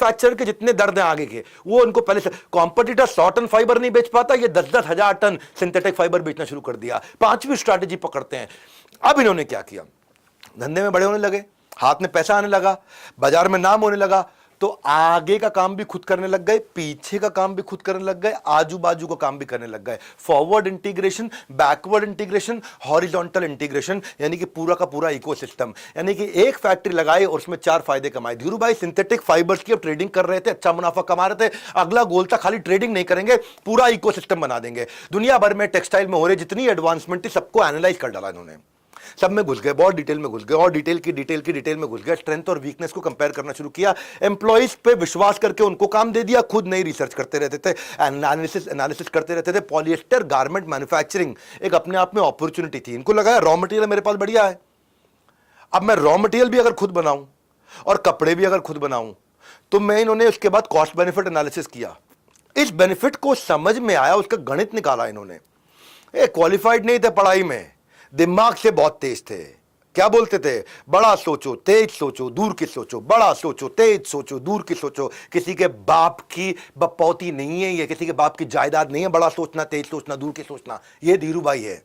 Manufacturer के जितने दर्द हैं आगे के, वो उनको पहले से कॉम्पिटिटर 100 टन फाइबर नहीं बेच पाता, ये 10-10 हजार टन सिंथेटिक फाइबर बेचना शुरू कर दिया। 5वीं स्ट्रैटेजी पकड़ते हैं। अब इन्होंने क्या किया, धंधे में बड़े होने लगे, हाथ में पैसा आने लगा, बाजार में नाम होने लगा, तो आगे का काम भी खुद करने लग गए, पीछे का काम भी खुद करने लग गए, आजू बाजू का काम भी करने लग गए। Forward integration, backward integration, horizontal integration, यानी कि पूरा का पूरा इकोसिस्टम। यानी कि एक फैक्ट्री लगाई और उसमें 4 फायदे कमाए। धीरू भाई सिंथेटिक फाइबर्स की अब ट्रेडिंग कर रहे थे, अच्छा मुनाफा कमा रहे थे। अगला गोल था खाली ट्रेडिंग नहीं करेंगे, पूरा इकोसिस्टम बना देंगे। दुनिया भर में टेक्सटाइल में हो रहे जितनी एडवांसमेंट थी सबको एनालाइज कर डाला इन्होंने, सब में घुस गए, बहुत डिटेल में घुस गए, और डिटेल में घुस गए। स्ट्रेंथ और वीकनेस को कंपेयर करना शुरू किया, एम्प्लॉइज पे विश्वास करके उनको काम दे दिया, खुद नई रिसर्च करते रहते थे, एनालिसिस करते रहते थे। पॉलिएस्टर गारमेंट मैन्युफैक्चरिंग एक अपने आप में अपॉर्चुनिटी थी। इनको लगा रॉ मटेरियल मेरे पास बढ़िया है, अब मैं रॉ मटेरियल भी अगर खुद बनाऊं और कपड़े भी अगर खुद बनाऊं, तो मैं इन्होंने उसके बाद कॉस्ट बेनिफिट एनालिसिस किया। इस बेनिफिट को समझ में आया, उसका गणित निकाला इन्होंने। क्वालिफाइड नहीं थे पढ़ाई में, दिमाग से बहुत तेज थे। क्या बोलते थे, बड़ा सोचो तेज सोचो दूर की सोचो, बड़ा सोचो तेज सोचो दूर की सोचो। किसी के बाप की बपौती नहीं है ये, किसी के बाप की जायदाद नहीं है बड़ा सोचना, तेज सोचना, दूर की सोचना। ये धीरू भाई है।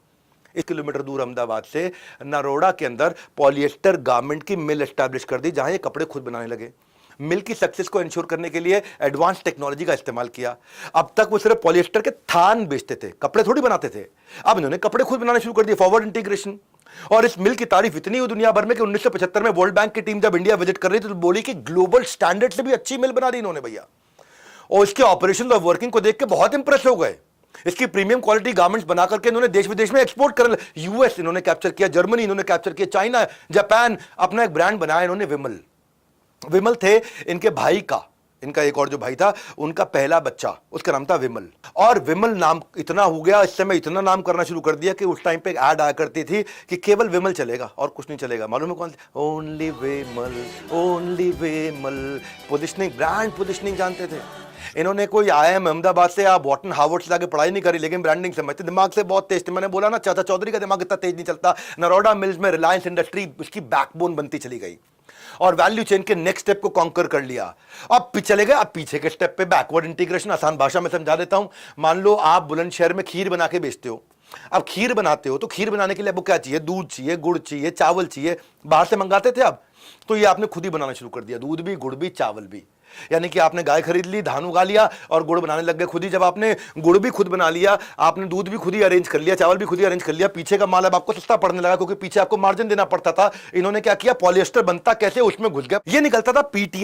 1 किलोमीटर दूर अहमदाबाद से नरोड़ा के अंदर पॉलिएस्टर गारमेंट की मिल एस्टैब्लिश कर दी, जहां ये कपड़े खुद बनाने लगे। मिल की सक्सेस को इंश्योर करने के लिए एडवांस टेक्नोलॉजी का इस्तेमाल किया। अब तक वो सिर्फ पॉलिएस्टर के थान बेचते थे, कपड़े थोड़ी बनाते थे। अब इन्होंने कपड़े खुद बनाने शुरू कर दिए, फॉरवर्ड इंटीग्रेशन। और इस मिल की तारीफ इतनी हुई दुनिया भर में कि 1975 में वर्ल्ड बैंक की टीम जब इंडिया विजिट कर रही थी तो बोली कि ग्लोबल स्टैंडर्ड से भी अच्छी मिल बना दी इन्होंने भैया। और इसके ऑपरेशन और वर्किंग को देख के बहुत इंप्रेस हो गए। इसकी प्रीमियम क्वालिटी गारमेंट्स बना करके इन्होंने देश विदेश में एक्सपोर्ट कर, यूएस इन्होंने कैप्चर किया, जर्मनी इन्होंने कैप्चर किया, चाइना, जापान, अपना एक ब्रांड बनाया इन्होंने विमल। विमल थे इनके भाई का, इनका एक और जो भाई था उनका पहला बच्चा, उसका नाम था विमल। और विमल नाम इतना हो गया, इस समय इतना नाम करना शुरू कर दिया कि उस टाइम पे एक ऐड आया करती थी कि केवल विमल चलेगा और कुछ नहीं चलेगा। मालूम है कौन सी? ओनली विमल, ओनली विमल। पोजिशनिंग, ब्रांड पोजिशनिंग जानते थे इन्होंने। कोई IIM अहमदाबाद से या बॉटन हार्वर्ड से जाके पढ़ाई नहीं करी, लेकिन ब्रांडिंग समझते, दिमाग से बहुत तेज थे। मैंने बोला ना, चाचा चौधरी का दिमाग इतना तेज नहीं चलता। नरोड़ा मिल्स में रिलायंस इंडस्ट्री उसकी बैकबोन बनती चली गई और वैल्यू चेन के नेक्स्ट स्टेप को कॉन्कर कर लिया। अब चले गए, अब पीछे के स्टेप पे बैकवर्ड इंटीग्रेशन। आसान भाषा में समझा देता हूं। मान लो आप बुलंदशहर में खीर बना के बेचते हो। अब खीर बनाते हो तो खीर बनाने के लिए आपको क्या चाहिए, दूध चाहिए, गुड़ चाहिए, चावल चाहिए। बाहर से मंगाते थे आप, तो ये आपने खुद ही बनाना शुरू कर दिया, दूध भी, गुड़ भी, चावल भी। यानी कि आपने गाय खरीद ली, धान उगा लिया और गुड़ बनाने लग गए खुद ही। जब आपने गुड़ भी खुद बना लिया, आपने दूध भी खुद ही अरेंज कर लिया, चावल भी खुद ही अरेंज कर लिया, पीछे का माल अब आपको सस्ता पड़ने लगा क्योंकि पीछे आपको मार्जिन देना पड़ता था। इन्होंने क्या किया, पॉलिएस्टर बनता कैसे उसमें घुस गया। ये निकलता था PTA